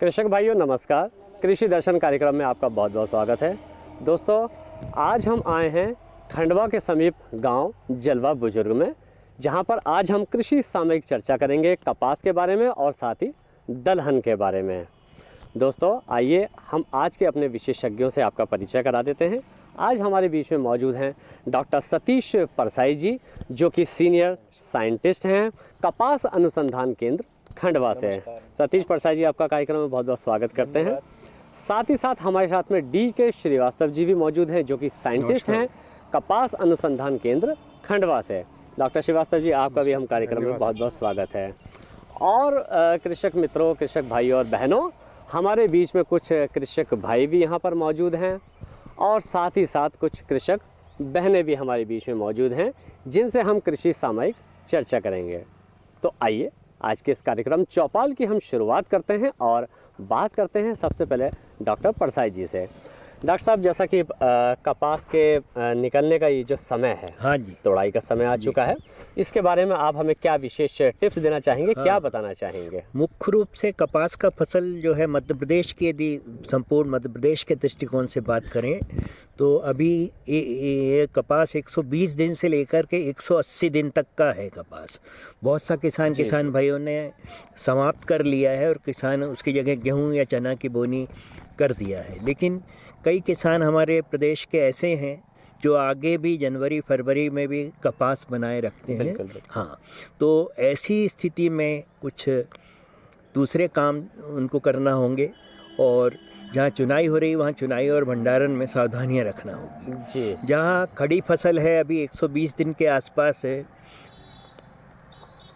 कृषक भाइयों नमस्कार। कृषि दर्शन कार्यक्रम में आपका बहुत बहुत स्वागत है। दोस्तों, आज हम आए हैं खंडवा के समीप गांव जलवा बुजुर्ग में, जहां पर आज हम कृषि सामयिक चर्चा करेंगे कपास के बारे में और साथ ही दलहन के बारे में। दोस्तों, आइए हम आज के अपने विशेषज्ञों से आपका परिचय करा देते हैं। आज हमारे बीच में मौजूद हैं डॉक्टर सतीश परसाई जी, जो कि सीनियर साइंटिस्ट हैं कपास अनुसंधान केंद्र खंडवा से। सतीश परसाई जी, आपका कार्यक्रम में बहुत बहुत स्वागत करते हैं। साथ ही साथ हमारे साथ में DK श्रीवास्तव जी भी मौजूद हैं, जो कि साइंटिस्ट हैं कपास अनुसंधान केंद्र खंडवा से। डॉक्टर श्रीवास्तव जी, आपका भी हम कार्यक्रम में बहुत बहुत स्वागत है। और कृषक मित्रों, कृषक भाइयों और बहनों, हमारे बीच में कुछ कृषक भाई भी यहाँ पर मौजूद हैं और साथ ही साथ कुछ कृषक बहनें भी हमारे बीच में मौजूद हैं, जिनसे हम कृषि सामयिक चर्चा करेंगे। तो आइए आज के इस कार्यक्रम चौपाल की हम शुरुआत करते हैं और बात करते हैं सबसे पहले डॉक्टर परसाई जी से। डॉक्टर साहब, जैसा कि कपास के निकलने का ये जो समय है, हाँ जी, तोड़ाई का समय आ चुका है, इसके बारे में आप हमें क्या विशेष टिप्स देना चाहेंगे? क्या बताना चाहेंगे? मुख्य रूप से कपास का फसल जो है मध्य प्रदेश की, यदि संपूर्ण मध्य प्रदेश के दृष्टिकोण से बात करें तो अभी ये कपास 120 दिन से लेकर के 180 दिन तक का है कपास। बहुत सा किसान भाइयों ने समाप्त कर लिया है और किसान उसकी जगह गेहूं या चना की बोनी कर दिया है, लेकिन कई किसान हमारे प्रदेश के ऐसे हैं जो आगे भी जनवरी फरवरी में भी कपास बनाए रखते हैं। बिल्कुल। हाँ, तो ऐसी स्थिति में कुछ दूसरे काम उनको करना होंगे और जहाँ चुनाई हो रही वहाँ चुनाई और भंडारण में सावधानियाँ रखना होगी जी। जहाँ खड़ी फसल है अभी 120 दिन के आसपास है,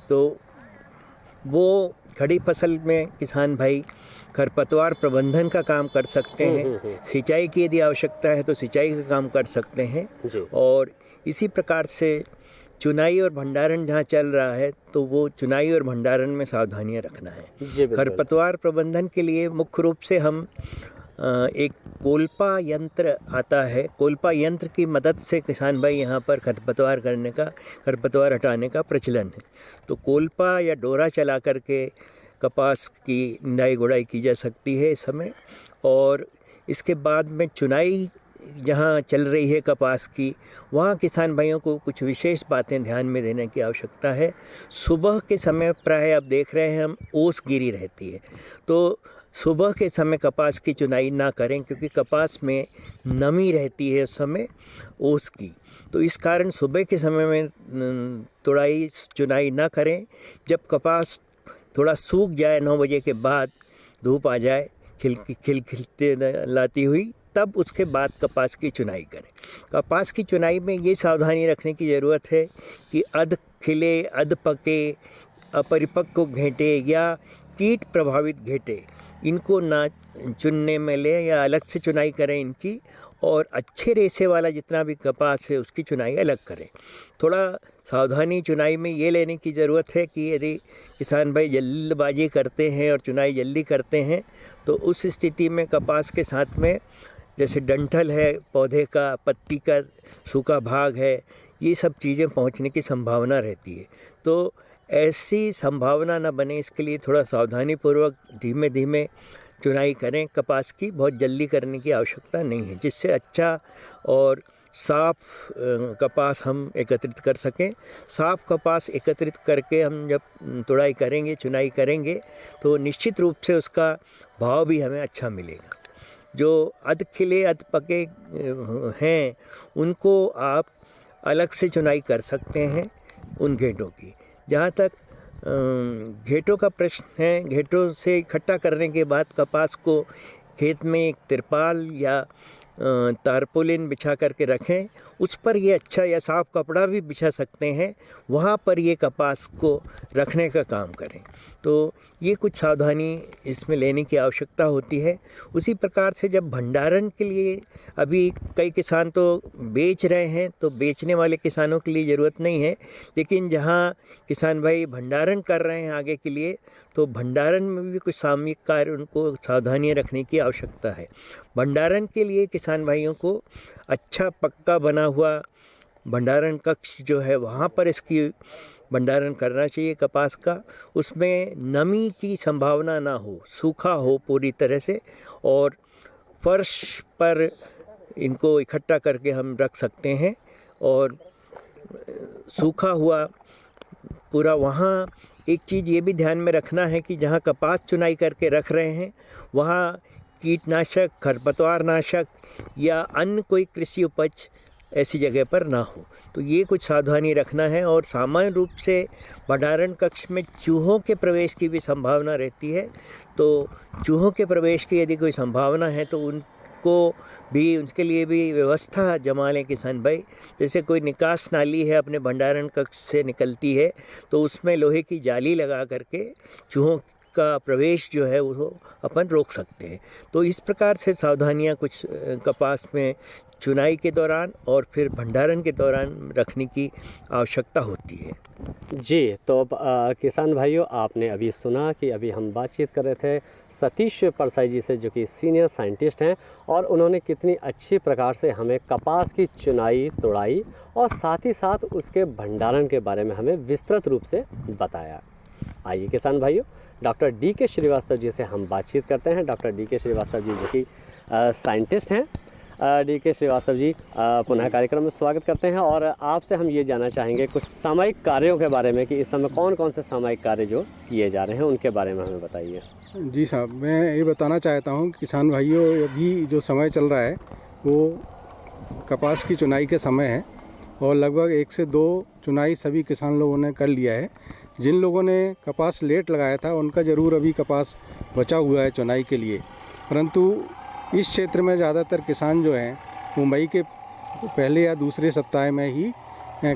तो वो खड़ी फसल में किसान भाई खरपतवार प्रबंधन का काम कर सकते हैं। सिंचाई की यदि आवश्यकता है तो सिंचाई का काम कर सकते हैं जी। और इसी प्रकार से चुनाई और भंडारण जहाँ चल रहा है तो वो चुनाई और भंडारण में सावधानियाँ रखना है। खरपतवार प्रबंधन के लिए मुख्य रूप से हम एक कोल्पा यंत्र आता है, कोल्पा यंत्र की मदद से किसान भाई यहाँ पर खरपतवार हटाने का प्रचलन है। तो कोल्पा या डोरा चला करके कपास की निराई गुड़ाई की जा सकती है इस समय। और इसके बाद में चुनाई जहाँ चल रही है कपास की, वहाँ किसान भाइयों को कुछ विशेष बातें ध्यान में देने की आवश्यकता है। सुबह के समय प्राय आप देख रहे हैं हम ओस गिरी रहती है, तो सुबह के समय कपास की चुनाई ना करें, क्योंकि कपास में नमी रहती है उस समय ओस की। तो इस कारण सुबह के समय में चुनाई ना करें। जब कपास थोड़ा सूख जाए, 9 बजे के बाद धूप आ जाए खिलते लाती हुई, तब उसके बाद कपास की चुनाई करें। कपास की चुनाई में ये सावधानी रखने की ज़रूरत है कि अध खिले, अध पके, अपरिपक्व घेंटे या कीट प्रभावित घेंटे, इनको ना चुनने में लें या अलग से चुनाई करें इनकी, और अच्छे रेशे वाला जितना भी कपास है उसकी चुनाई अलग करें। थोड़ा सावधानी चुनाई में ये लेने की ज़रूरत है कि यदि किसान भाई जल्दबाजी करते हैं और चुनाई जल्दी करते हैं तो उस स्थिति में कपास के साथ में जैसे डंठल है पौधे का, पत्ती का सूखा भाग है, ये सब चीज़ें पहुंचने की संभावना रहती है। तो ऐसी संभावना न बने, इसके लिए थोड़ा सावधानी पूर्वक धीमे धीमे चुनाई करें कपास की। बहुत जल्दी करने की आवश्यकता नहीं है, जिससे अच्छा और साफ कपास हम एकत्रित कर सकें। साफ कपास एकत्रित करके हम जब तुड़ाई करेंगे, चुनाई करेंगे, तो निश्चित रूप से उसका भाव भी हमें अच्छा मिलेगा। जो अध खिले अध पके हैं उनको आप अलग से चुनाई कर सकते हैं उन घेंटों की। जहाँ तक घेंटों का प्रश्न है, घेंटों से इकट्ठा करने के बाद कपास को खेत में एक तिरपाल या तारपोलिन बिछा करके रखें, उस पर ये अच्छा या साफ कपड़ा भी बिछा सकते हैं, वहाँ पर ये कपास को रखने का काम करें। तो ये कुछ सावधानी इसमें लेने की आवश्यकता होती है। उसी प्रकार से जब भंडारण के लिए, अभी कई किसान तो बेच रहे हैं, तो बेचने वाले किसानों के लिए ज़रूरत नहीं है, लेकिन जहाँ किसान भाई भंडारण कर रहे हैं आगे के लिए, तो भंडारण में भी कुछ सामयिक कार्य उनको सावधानियाँ रखने की आवश्यकता है। भंडारण के लिए किसान भाइयों को अच्छा पक्का बना हुआ भंडारण कक्ष जो है वहाँ पर इसकी भंडारण करना चाहिए कपास का। उसमें नमी की संभावना ना हो, सूखा हो पूरी तरह से, और फर्श पर इनको इकट्ठा करके हम रख सकते हैं। और सूखा हुआ पूरा, वहाँ एक चीज़ ये भी ध्यान में रखना है कि जहाँ कपास चुनाई करके रख रहे हैं वहाँ कीटनाशक, खरपतवार नाशक या अन्य कोई कृषि उपज ऐसी जगह पर ना हो। तो ये कुछ सावधानी रखना है। और सामान्य रूप से भंडारण कक्ष में चूहों के प्रवेश की भी संभावना रहती है। तो चूहों के प्रवेश की यदि कोई संभावना है तो उनको भी, उसके लिए भी व्यवस्था जमा लें किसान भाई। जैसे कोई निकास नाली है अपने भंडारण कक्ष से निकलती है तो उसमें लोहे की जाली लगा करके चूहों का प्रवेश जो है वो अपन रोक सकते हैं। तो इस प्रकार से सावधानियां कुछ कपास में चुनाई के दौरान और फिर भंडारण के दौरान रखने की आवश्यकता होती है। जी, तो किसान भाइयों, आपने अभी सुना कि अभी हम बातचीत कर रहे थे सतीश परसाई जी से, जो कि सीनियर साइंटिस्ट हैं, और उन्होंने कितनी अच्छी प्रकार से हमें कपास की चुनाई, तोड़ाई और साथ ही साथ उसके भंडारण के बारे में हमें विस्तृत रूप से बताया। आइए किसान भाइयों, डॉक्टर डी.के. श्रीवास्तव जी से हम बातचीत करते हैं। Doctor DK. श्रीवास्तव जी जो कि साइंटिस्ट हैं। डी.के. श्रीवास्तव जी, पुनः कार्यक्रम में स्वागत करते हैं। और आपसे हम ये जानना चाहेंगे कुछ सामयिक कार्यों के बारे में कि इस समय कौन कौन से सामयिक कार्य जो किए जा रहे हैं उनके बारे में हमें बताइए। जी साहब, मैं ये बताना चाहता हूँ किसान भाइयों, अभी जो समय चल रहा है वो कपास की चुनाई के समय है और लगभग 1 से 2 चुनाई सभी किसान लोगों ने कर लिया है। जिन लोगों ने कपास लेट लगाया था उनका ज़रूर अभी कपास बचा हुआ है चुनाई के लिए, परंतु इस क्षेत्र में ज़्यादातर किसान जो हैं वो मई के पहले या दूसरे सप्ताह में ही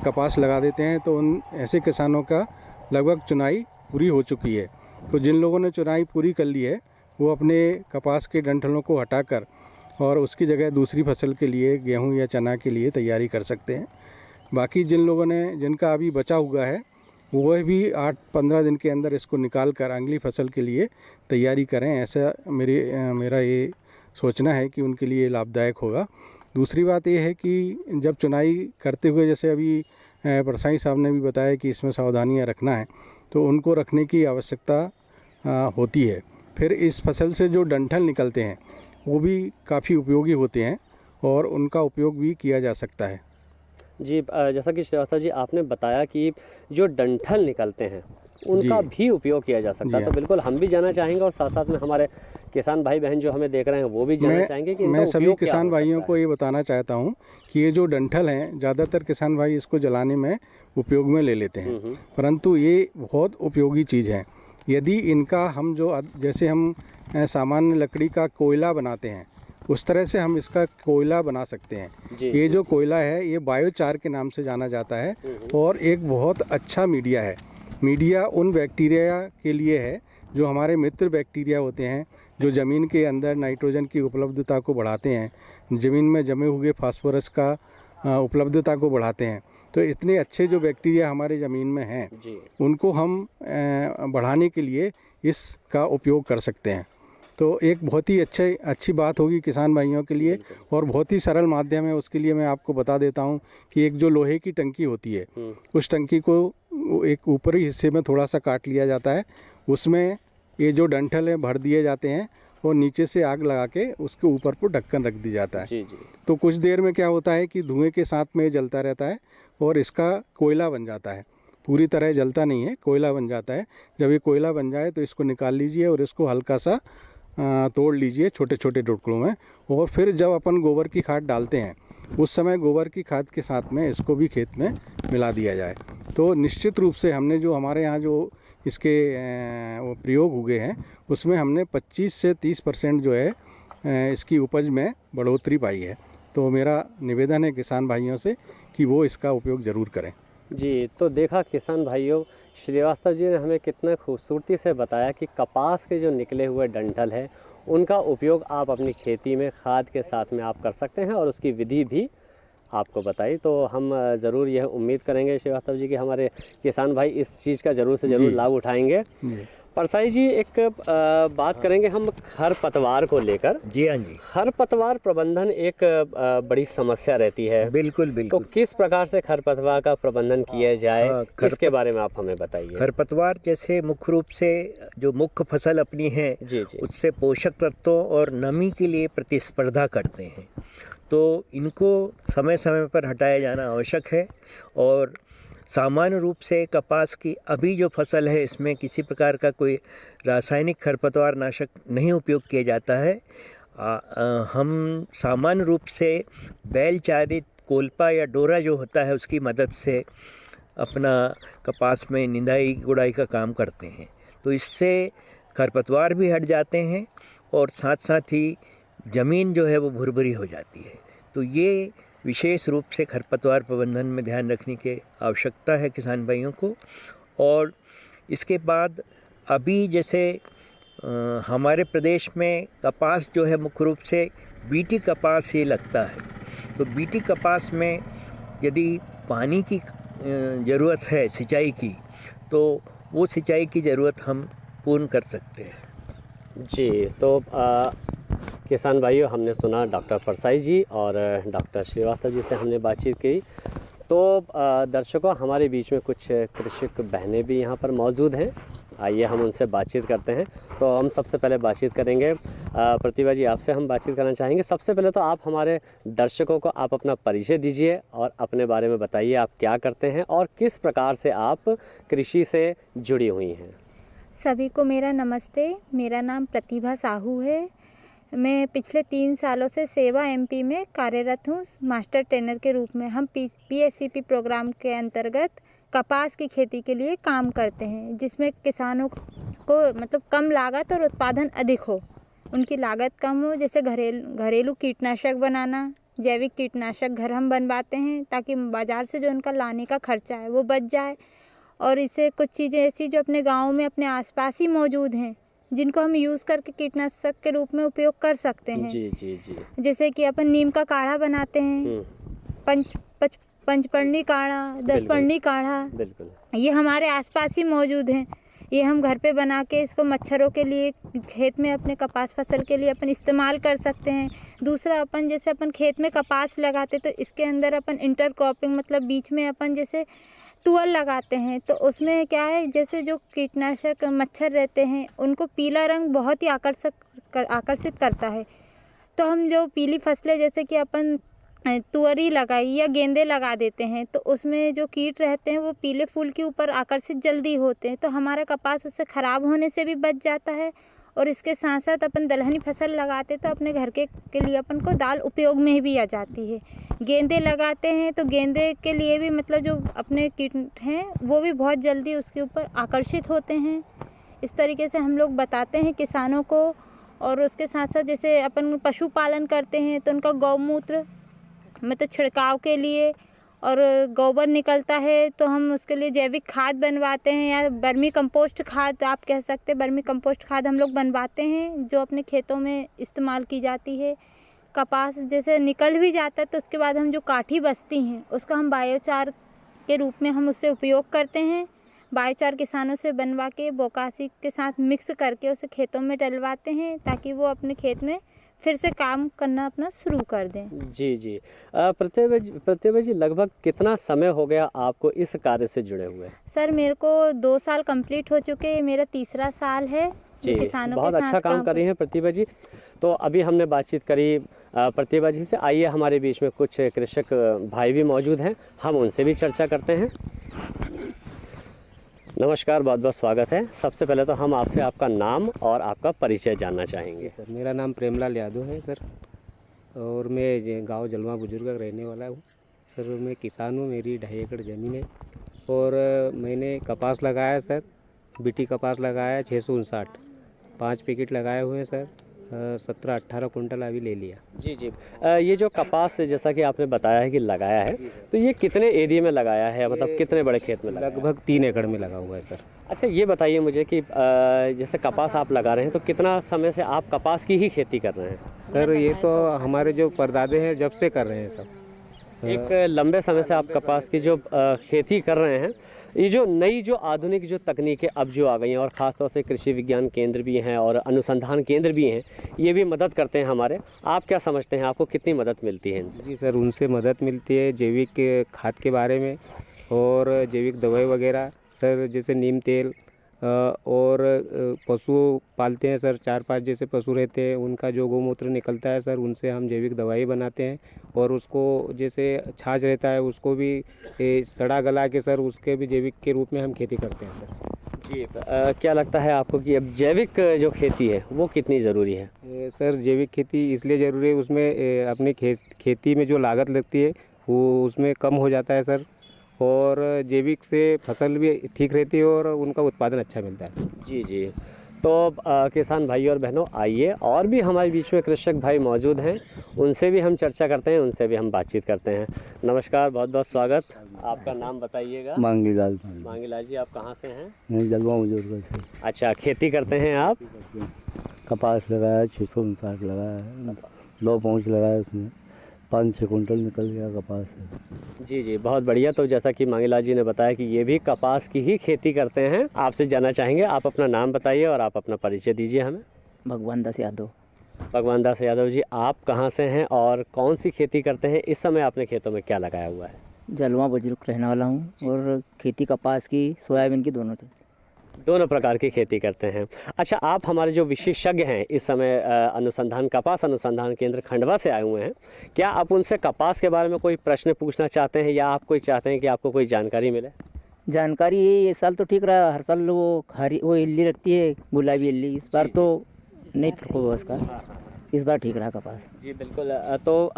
कपास लगा देते हैं। तो उन ऐसे किसानों का लगभग चुनाई पूरी हो चुकी है। तो जिन लोगों ने चुनाई पूरी कर ली है वो अपने कपास के डंठलों को हटाकर और उसकी जगह दूसरी फसल के लिए, गेहूं या चना के लिए तैयारी कर सकते हैं। बाकी जिन लोगों ने, जिनका अभी बचा हुआ है, वह भी 8-15 दिन के अंदर इसको निकाल कर अगली फसल के लिए तैयारी करें। ऐसा मेरा ये सोचना है कि उनके लिए लाभदायक होगा। दूसरी बात ये है कि जब चुनाई करते हुए, जैसे अभी परसाई साहब ने भी बताया कि इसमें सावधानियां रखना है, तो उनको रखने की आवश्यकता होती है। फिर इस फसल से जो डंठल निकलते हैं वो भी काफ़ी उपयोगी होते हैं और उनका उपयोग भी किया जा सकता है। जी, जैसा कि श्रीवास्तव जी आपने बताया कि जो डंठल निकलते हैं उनका भी उपयोग किया जा सकता है, तो बिल्कुल हम भी जानना चाहेंगे और साथ साथ में हमारे किसान भाई बहन जो हमें देख रहे हैं वो भी जानना चाहेंगे कि मैं सभी किसान भाइयों को ये बताना चाहता हूँ कि ये जो डंठल हैं, ज़्यादातर किसान भाई इसको जलाने में उपयोग में ले लेते हैं, परंतु ये बहुत उपयोगी चीज़ है। यदि इनका हम जैसे हम सामान्य लकड़ी का कोयला बनाते हैं, उस तरह से हम इसका कोयला बना सकते हैं। ये जो कोयला है ये बायोचार के नाम से जाना जाता है और एक बहुत अच्छा मीडिया है। मीडिया उन बैक्टीरिया के लिए है जो हमारे मित्र बैक्टीरिया होते हैं, जो ज़मीन के अंदर नाइट्रोजन की उपलब्धता को बढ़ाते हैं, ज़मीन में जमे हुए फास्फोरस का उपलब्धता को बढ़ाते हैं। तो इतने अच्छे जो बैक्टीरिया हमारे ज़मीन में हैं उनको हम बढ़ाने के लिए इसका उपयोग कर सकते हैं। तो एक बहुत ही अच्छी बात होगी किसान भाइयों के लिए और बहुत ही सरल माध्यम है। उसके लिए मैं आपको बता देता हूँ कि एक जो लोहे की टंकी होती है, उस टंकी को एक ऊपरी हिस्से में थोड़ा सा काट लिया जाता है, उसमें ये जो डंठल है भर दिए जाते हैं और नीचे से आग लगा के उसके ऊपर पर ढक्कन रख दी जाता है। तो कुछ देर में क्या होता है कि धुएँ के साथ में जलता रहता है और इसका कोयला बन जाता है। पूरी तरह जलता नहीं है, कोयला बन जाता है। जब ये कोयला बन जाए तो इसको निकाल लीजिए और इसको हल्का सा तोड़ लीजिए छोटे छोटे टुकड़ों में, और फिर जब अपन गोबर की खाद डालते हैं उस समय गोबर की खाद के साथ में इसको भी खेत में मिला दिया जाए। तो निश्चित रूप से हमने जो हमारे यहाँ जो इसके प्रयोग हुए हैं उसमें हमने 25 से 30% जो है इसकी उपज में बढ़ोतरी पाई है। तो मेरा निवेदन है किसान भाइयों से कि वो इसका उपयोग ज़रूर करें। जी, तो देखा किसान भाइयों, श्रीवास्तव जी ने हमें कितना खूबसूरती से बताया कि कपास के जो निकले हुए डंठल है उनका उपयोग आप अपनी खेती में खाद के साथ में आप कर सकते हैं और उसकी विधि भी आपको बताई। तो हम ज़रूर यह उम्मीद करेंगे श्रीवास्तव जी कि हमारे किसान भाई इस चीज़ का ज़रूर से ज़रूर लाभ उठाएंगे। परसाई जी, एक बात करेंगे हम खरपतवार को लेकर। जी हाँ जी, खरपतवार प्रबंधन एक बड़ी समस्या रहती है। बिल्कुल तो बिल्कुल। किस प्रकार से खरपतवार का प्रबंधन किया जाए, हाँ, इसके बारे में आप हमें बताइए। खरपतवार जैसे मुख्य रूप से जो मुख्य फसल अपनी है जी जी। उससे पोषक तत्वों और नमी के लिए प्रतिस्पर्धा करते हैं, तो इनको समय समय पर हटाया जाना आवश्यक है। और सामान्य रूप से कपास की अभी जो फसल है इसमें किसी प्रकार का कोई रासायनिक खरपतवार नाशक नहीं उपयोग किया जाता है। हम सामान्य रूप से बैल चालित कोल्पा या डोरा जो होता है उसकी मदद से अपना कपास में निंदाई गुड़ाई का काम करते हैं, तो इससे खरपतवार भी हट जाते हैं और साथ साथ ही ज़मीन जो है वो भुरभुरी हो जाती है। तो ये विशेष रूप से खरपतवार प्रबंधन में ध्यान रखने की आवश्यकता है किसान भाइयों को। और इसके बाद अभी जैसे हमारे प्रदेश में कपास जो है मुख्य रूप से बीटी कपास ही लगता है, तो बीटी कपास में यदि पानी की ज़रूरत है सिंचाई की, तो वो सिंचाई की ज़रूरत हम पूर्ण कर सकते हैं। जी, तो किसान भाइयों, हमने सुना डॉक्टर परसाई जी और डॉक्टर श्रीवास्तव जी से हमने बातचीत की। तो दर्शकों, हमारे बीच में कुछ कृषक बहनें भी यहाँ पर मौजूद हैं, आइए हम उनसे बातचीत करते हैं। तो हम सबसे पहले बातचीत करेंगे प्रतिभा जी, आपसे हम बातचीत करना चाहेंगे। सबसे पहले तो आप हमारे दर्शकों को आप अपना परिचय दीजिए और अपने बारे में बताइए, आप क्या करते हैं और किस प्रकार से आप कृषि से जुड़ी हुई हैं। सभी को मेरा नमस्ते। मेरा नाम प्रतिभा साहू है। मैं पिछले 3 सालों से सेवा एमपी में कार्यरत हूँ मास्टर ट्रेनर के रूप में। हम पीएससीपी प्रोग्राम के अंतर्गत कपास की खेती के लिए काम करते हैं, जिसमें किसानों को मतलब कम लागत और उत्पादन अधिक हो, उनकी लागत कम हो। जैसे घरेलू कीटनाशक बनाना, जैविक कीटनाशक घर हम बनवाते हैं ताकि बाज़ार से जो उनका लाने का खर्चा है वो बच जाए। और इससे कुछ चीज़ें ऐसी जो अपने गाँव में अपने आसपास ही मौजूद हैं, जिनको हम यूज़ करके कीटनाशक के रूप में उपयोग कर सकते हैं। जी जी जी। जैसे कि अपन नीम का काढ़ा बनाते हैं, पंचपर्णी काढ़ा, 10पर्णी काढ़ा, बिल्कुल, ये हमारे आसपास ही मौजूद हैं। ये हम घर पे बना के इसको मच्छरों के लिए खेत में अपने कपास फसल के लिए अपन इस्तेमाल कर सकते हैं। दूसरा, अपन जैसे अपन खेत में कपास लगाते तो इसके अंदर अपन इंटरक्रॉपिंग मतलब बीच में अपन जैसे तुअर लगाते हैं, तो उसमें क्या है, जैसे जो कीटनाशक मच्छर रहते हैं उनको पीला रंग बहुत ही आकर्षित करता है। तो हम जो पीली फसलें जैसे कि अपन तुअरी लगाई या गेंदे लगा देते हैं, तो उसमें जो कीट रहते हैं वो पीले फूल के ऊपर आकर्षित जल्दी होते हैं, तो हमारा कपास उससे ख़राब होने से भी बच जाता है। और इसके साथ साथ अपन दलहनी फसल लगाते तो अपने घर के लिए अपन को दाल उपयोग में भी आ जाती है। गेंदे लगाते हैं तो गेंदे के लिए भी मतलब जो अपने कीट हैं वो भी बहुत जल्दी उसके ऊपर आकर्षित होते हैं। इस तरीके से हम लोग बताते हैं किसानों को। और उसके साथ साथ जैसे अपन पशुपालन करते हैं तो उनका गौमूत्र मतलब छिड़काव के लिए, और गोबर निकलता है तो हम उसके लिए जैविक खाद बनवाते हैं, या बर्मी कंपोस्ट खाद आप कह सकते हैं। बर्मी कंपोस्ट खाद हम लोग बनवाते हैं जो अपने खेतों में इस्तेमाल की जाती है। कपास जैसे निकल भी जाता है तो उसके बाद हम जो काठी बचती हैं उसका हम बायोचार के रूप में हम उससे उपयोग करते हैं। बायोचार किसानों से बनवा के बोकासी के साथ मिक्स करके उसे खेतों में डलवाते हैं ताकि वो अपने खेत में फिर से काम करना अपना शुरू कर दें। जी जी। प्रतिभा जी, लगभग कितना समय हो गया आपको इस कार्य से जुड़े हुए? सर, मेरे को 2 साल कंप्लीट हो चुके हैं, मेरा 3रा साल है जी। किसानों बहुत के साथ अच्छा काम कर रही हैं प्रतिभा जी। तो अभी हमने बातचीत करी प्रतिभा जी से, आइए हमारे बीच में कुछ कृषक भाई भी मौजूद हैं, हम उनसे भी चर्चा करते हैं। नमस्कार, बहुत बहुत स्वागत है। सबसे पहले तो हम आपसे आपका नाम और आपका परिचय जानना चाहेंगे। सर, मेरा नाम प्रेमलाल यादव है सर, और मैं गांव जलवा बुजुर्ग का रहने वाला हूँ। सर, मैं किसान हूँ, मेरी 2.5 एकड़ ज़मीन है और मैंने कपास लगाया सर, बीटी कपास लगाया 659, 5 पैकेट लगाए हुए हैं सर, 17-18 कुंटल अभी ले लिया। जी जी। ये जो कपास जैसा कि आपने बताया है कि लगाया है, तो ये कितने एरिया में लगाया है, मतलब कितने बड़े खेत में लगाया है? लगभग 3 एकड़ में लगा हुआ है सर। अच्छा, ये बताइए मुझे कि जैसे कपास आप लगा रहे हैं तो कितना समय से आप कपास की ही खेती कर रहे हैं? सर, ये तो हमारे जो परदादे हैं जब से कर रहे हैं सब, एक लंबे समय से आप कपास की जो खेती कर रहे हैं, ये जो नई जो आधुनिक जो तकनीकें अब जो आ गई हैं और ख़ासतौर से कृषि विज्ञान केंद्र भी हैं और अनुसंधान केंद्र भी हैं, ये भी मदद करते हैं हमारे। आप क्या समझते हैं, आपको कितनी मदद मिलती है इनसे? जी सर, उनसे मदद मिलती है जैविक खाद के बारे में और जैविक दवाई वगैरह सर, जैसे नीम तेल और पशु पालते हैं सर, 4-5 जैसे पशु रहते हैं, उनका जो गौमूत्र निकलता है सर, उनसे हम जैविक दवाई बनाते हैं और उसको जैसे छाछ रहता है उसको भी सड़ा गला के सर उसके भी जैविक के रूप में हम खेती करते हैं सर। जी क्या लगता है आपको कि अब जैविक जो खेती है वो कितनी ज़रूरी है? सर जैविक खेती इसलिए ज़रूरी है, उसमें अपनी खेती में जो लागत लगती है वो उसमें कम हो जाता है सर, और जैविक से फसल भी ठीक रहती है और उनका उत्पादन अच्छा मिलता है। जी जी। तो किसान भाई और बहनों, आइए और भी हमारे बीच में कृषक भाई मौजूद हैं, उनसे भी हम चर्चा करते हैं, उनसे भी हम बातचीत करते हैं। नमस्कार, बहुत बहुत स्वागत। आपका नाम बताइएगा। मांगीलाल। मांगीलाल जी, आप कहाँ से हैं? मैं जलवा बुजुर्ग से। अच्छा, खेती करते हैं आप? कपास लगाया, 659 लगाया है, 2 पहुँच लगाया, उसमें 5-6 कुंटल निकल गया कपास से। जी जी, बहुत बढ़िया। तो जैसा कि मांगीलाल जी ने बताया कि ये भी कपास की ही खेती करते हैं। आपसे जानना चाहेंगे, आप अपना नाम बताइए और आप अपना परिचय दीजिए हमें। भगवान दास यादव। भगवान दास यादव जी, आप कहाँ से हैं और कौन सी खेती करते हैं? इस समय आपने खेतों में क्या लगाया हुआ है? जलवा बुजुर्ग रहने वाला हूँ और खेती कपास की, सोयाबीन की, दोनों प्रकार की खेती करते हैं। अच्छा, आप हमारे जो विशेषज्ञ हैं इस समय कपास अनुसंधान केंद्र खंडवा से आए हुए हैं, क्या आप उनसे कपास के बारे में कोई प्रश्न पूछना चाहते हैं या आप कोई चाहते हैं कि आपको कोई जानकारी मिले? जानकारी ये साल तो ठीक रहा, हर साल वो इल्ली रखती है, गुलाबी इल्ली। इस बार तो नहीं प्रकोप है उसका, इस बार ठीक रहा कपास। जी बिल्कुल। तो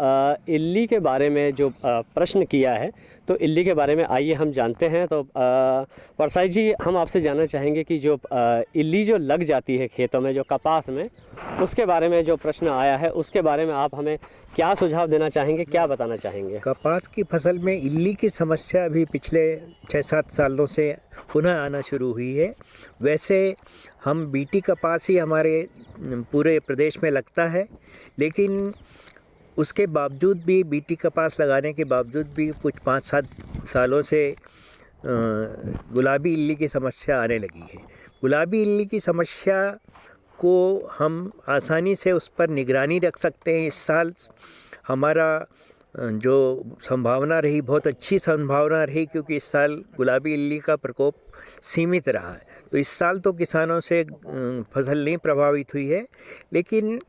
इल्ली के बारे में जो प्रश्न किया है, तो इल्ली के बारे में आइए हम जानते हैं। तो परसाई जी, हम आपसे जानना चाहेंगे कि जो इल्ली जो लग जाती है खेतों में, जो कपास में, उसके बारे में जो प्रश्न आया है, उसके बारे में आप हमें क्या सुझाव देना चाहेंगे, क्या बताना चाहेंगे? कपास की फसल में इल्ली की समस्या अभी पिछले 6-7 सालों से पुनः आना शुरू हुई है। वैसे हम बीटी कपास ही हमारे पूरे प्रदेश में लगता है, लेकिन उसके बावजूद भी, बीटी कपास लगाने के बावजूद भी कुछ 5-7 सालों से गुलाबी इल्ली की समस्या आने लगी है। गुलाबी इल्ली की समस्या को हम आसानी से उस पर निगरानी रख सकते हैं। इस साल हमारा जो संभावना रही, बहुत अच्छी संभावना रही, क्योंकि इस साल गुलाबी इल्ली का प्रकोप सीमित रहा है। तो इस साल तो किसानों से फसल नहीं प्रभावित हुई है, लेकिन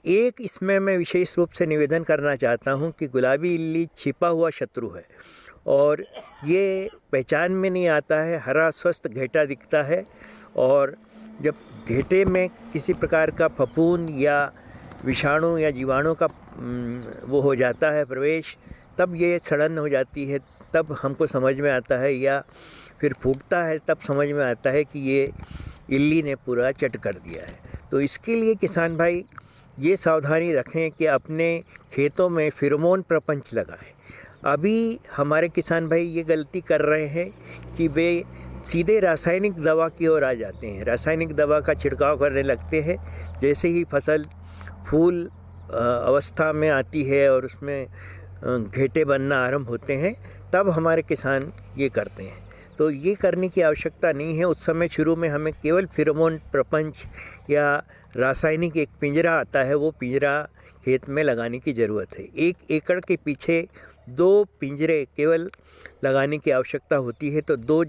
एक इसमें मैं विशेष रूप से निवेदन करना चाहता हूं कि गुलाबी इल्ली छिपा हुआ शत्रु है और ये पहचान में नहीं आता है। हरा स्वस्थ घेटा दिखता है और जब घेटे में किसी प्रकार का फफूंद या विषाणु या जीवाणु का वो हो जाता है प्रवेश, तब ये सड़न हो जाती है, तब हमको समझ में आता है, या फिर फूटता है तब समझ में आता है कि ये इल्ली ने पूरा चट कर दिया है। तो इसके लिए किसान भाई ये सावधानी रखें कि अपने खेतों में फेरोमोन प्रपंच लगाएं। अभी हमारे किसान भाई ये गलती कर रहे हैं कि वे सीधे रासायनिक दवा की ओर आ जाते हैं, रासायनिक दवा का छिड़काव करने लगते हैं। जैसे ही फसल फूल अवस्था में आती है और उसमें घेटे बनना आरंभ होते हैं, तब हमारे किसान ये करते हैं। तो ये करने की आवश्यकता नहीं है। उस समय शुरू में हमें केवल फेरोमोन प्रपंच या रासायनिक एक पिंजरा आता है, वो पिंजरा खेत में लगाने की ज़रूरत है। 1 एकड़ के पीछे 2 पिंजरे केवल लगाने की आवश्यकता होती है। तो 2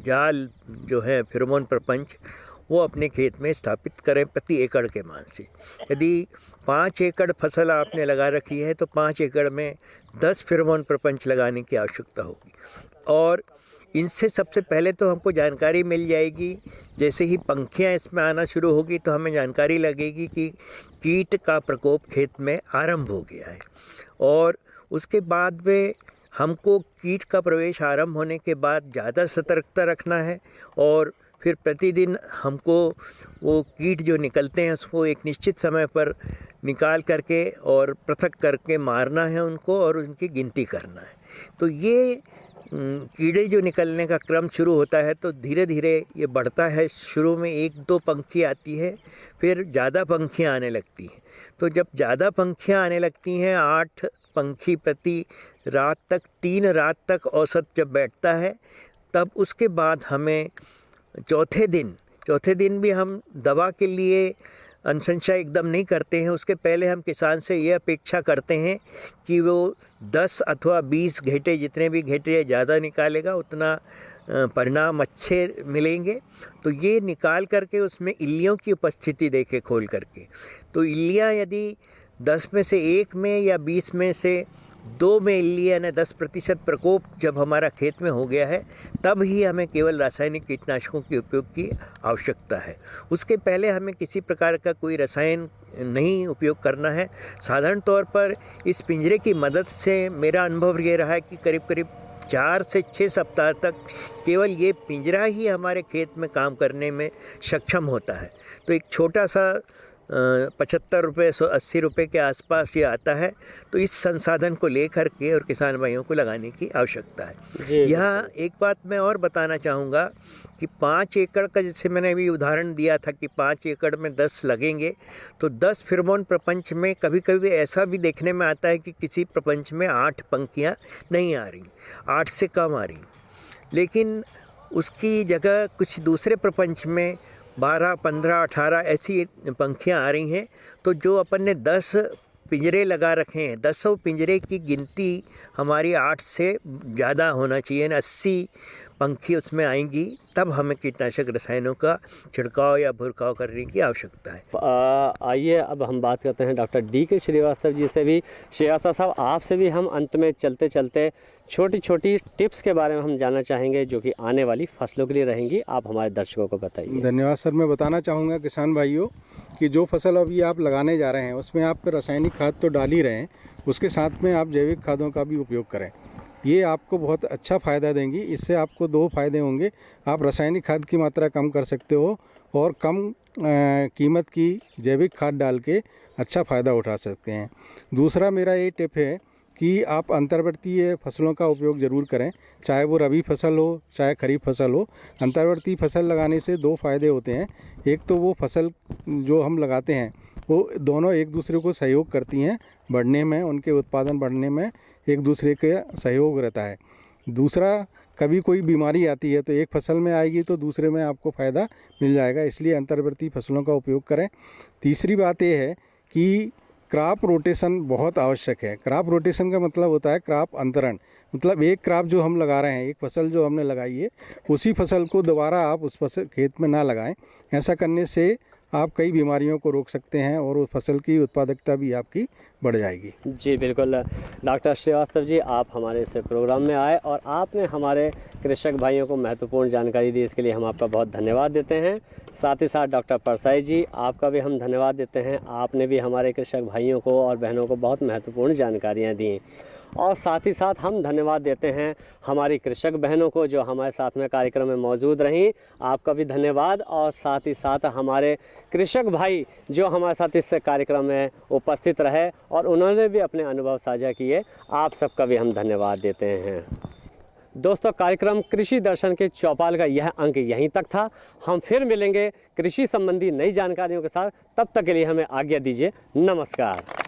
जाल जो है फेरोमोन प्रपंच, वो अपने खेत में स्थापित करें प्रति एकड़ के मान से। यदि 5 एकड़ फसल आपने लगा रखी है तो 5 एकड़ में 10 फेरोमोन प्रपंच लगाने की आवश्यकता होगी। और इनसे सबसे पहले तो हमको जानकारी मिल जाएगी, जैसे ही पंखियाँ इसमें आना शुरू होगी तो हमें जानकारी लगेगी कि कीट का प्रकोप खेत में आरंभ हो गया है। और उसके बाद में हमको कीट का प्रवेश आरंभ होने के बाद ज़्यादा सतर्कता रखना है और फिर प्रतिदिन हमको वो कीट जो निकलते हैं उसको एक निश्चित समय पर निकाल करके और पृथक करके मारना है उनको और उनकी गिनती करना है। तो ये कीड़े जो निकलने का क्रम शुरू होता है तो धीरे धीरे ये बढ़ता है। शुरू में 1-2 पंखी आती है, फिर ज़्यादा पंखियाँ आने लगती हैं। तो जब ज़्यादा पंखियाँ आने लगती हैं, 8 पंखी प्रति रात तक 3 रात तक औसत जब बैठता है, तब उसके बाद हमें चौथे दिन भी हम दवा के लिए अनुशंसा एकदम नहीं करते हैं। उसके पहले हम किसान से ये अपेक्षा करते हैं कि वो 10 अथवा 20 घेटे, जितने भी घेटे ज़्यादा निकालेगा उतना परिणाम अच्छे मिलेंगे। तो ये निकाल करके उसमें इल्लियों की उपस्थिति देखे खोल करके, तो इल्लियाँ यदि 10 में से 1 में या 20 में से 2 में इल्ली यानी 10% प्रकोप जब हमारा खेत में हो गया है, तब ही हमें केवल रासायनिक कीटनाशकों के उपयोग की आवश्यकता है। उसके पहले हमें किसी प्रकार का कोई रसायन नहीं उपयोग करना है। साधारण तौर पर इस पिंजरे की मदद से मेरा अनुभव ये रहा है कि करीब करीब 4 से 6 सप्ताह तक केवल ये पिंजरा ही हमारे खेत में काम करने में सक्षम होता है। तो एक छोटा सा 75 रुपये 80 रुपये के आसपास ये आता है। तो इस संसाधन को लेकर के और किसान भाइयों को लगाने की आवश्यकता है। यहाँ एक बात मैं और बताना चाहूँगा कि 5 एकड़ का, जैसे मैंने अभी उदाहरण दिया था कि 5 एकड़ में 10 लगेंगे, तो 10 फेरोमोन प्रपंच में कभी कभी ऐसा भी देखने में आता है कि किसी प्रपंच में 8 पंखियाँ नहीं आ रही, 8 से कम आ रही, लेकिन उसकी जगह कुछ दूसरे प्रपंच में 12, 15, 18 ऐसी पंखियाँ आ रही हैं। तो जो अपन ने 10 पिंजरे लगा रखे हैं, 10 पिंजरे की गिनती हमारी 8 से ज़्यादा होना चाहिए, 80 पंखी उसमें आएंगी, तब हमें कीटनाशक रसायनों का छिड़काव या भुरकाव करने की आवश्यकता है। आइए अब हम बात करते हैं डॉक्टर DK श्रीवास्तव जी से भी। श्रीवास्तव साहब, आपसे भी हम अंत में चलते चलते छोटी छोटी टिप्स के बारे में हम जानना चाहेंगे जो कि आने वाली फसलों के लिए रहेंगी। आप हमारे दर्शकों को बताइए। धन्यवाद सर। मैं बताना चाहूँगा किसान भाइयों कि जो फसल अभी आप लगाने जा रहे हैं उसमें आप रासायनिक खाद तो डाल ही रहे हैं, उसके साथ में आप जैविक खादों का भी उपयोग करें। ये आपको बहुत अच्छा फ़ायदा देंगी। इससे आपको 2 फ़ायदे होंगे। आप रासायनिक खाद की मात्रा कम कर सकते हो और कम कीमत की जैविक खाद डाल के अच्छा फ़ायदा उठा सकते हैं। दूसरा मेरा ये टिप है कि आप अंतर्वर्तीय फसलों का उपयोग ज़रूर करें, चाहे वो रबी फसल हो चाहे खरीफ फसल हो। अंतर्वर्ती फसल लगाने से 2 फ़ायदे होते हैं। एक तो वो फसल जो हम लगाते हैं वो दोनों एक दूसरे को सहयोग करती हैं बढ़ने में, उनके उत्पादन बढ़ने में एक दूसरे के सहयोग रहता है। दूसरा, कभी कोई बीमारी आती है तो एक फसल में आएगी तो दूसरे में आपको फ़ायदा मिल जाएगा, इसलिए अंतर्वर्ती फसलों का उपयोग करें। तीसरी बात ये है कि क्रॉप रोटेशन बहुत आवश्यक है। क्रॉप रोटेशन का मतलब होता है क्रॉप अंतरण, मतलब एक क्रॉप जो हम लगा रहे हैं, एक फसल जो हमने लगाई है, उसी फसल को दोबारा आप उस फसल खेत में ना लगाएं। ऐसा करने से आप कई बीमारियों को रोक सकते हैं और उस फसल की उत्पादकता भी आपकी बढ़ जाएगी। जी बिल्कुल डॉक्टर श्रीवास्तव जी, आप हमारे इस प्रोग्राम में आए और आपने हमारे कृषक भाइयों को महत्वपूर्ण जानकारी दी, इसके लिए हम आपका बहुत धन्यवाद देते हैं। साथ ही साथ डॉक्टर परसाई जी, आपका भी हम धन्यवाद देते हैं। आपने भी हमारे कृषक भाइयों को और बहनों को बहुत महत्वपूर्ण जानकारियाँ दी। और साथ ही साथ हम धन्यवाद देते हैं हमारी कृषक बहनों को जो हमारे साथ में कार्यक्रम में मौजूद रहीं, आपका भी धन्यवाद। और साथ ही साथ हमारे कृषक भाई जो हमारे साथ इस कार्यक्रम में उपस्थित रहे और उन्होंने भी अपने अनुभव साझा किए, आप सबका भी हम धन्यवाद देते हैं। दोस्तों, कार्यक्रम कृषि दर्शन के चौपाल का यह अंक यहीं तक था। हम फिर मिलेंगे कृषि संबंधी नई जानकारियों के साथ। तब तक के लिए हमें आज्ञा दीजिए। नमस्कार।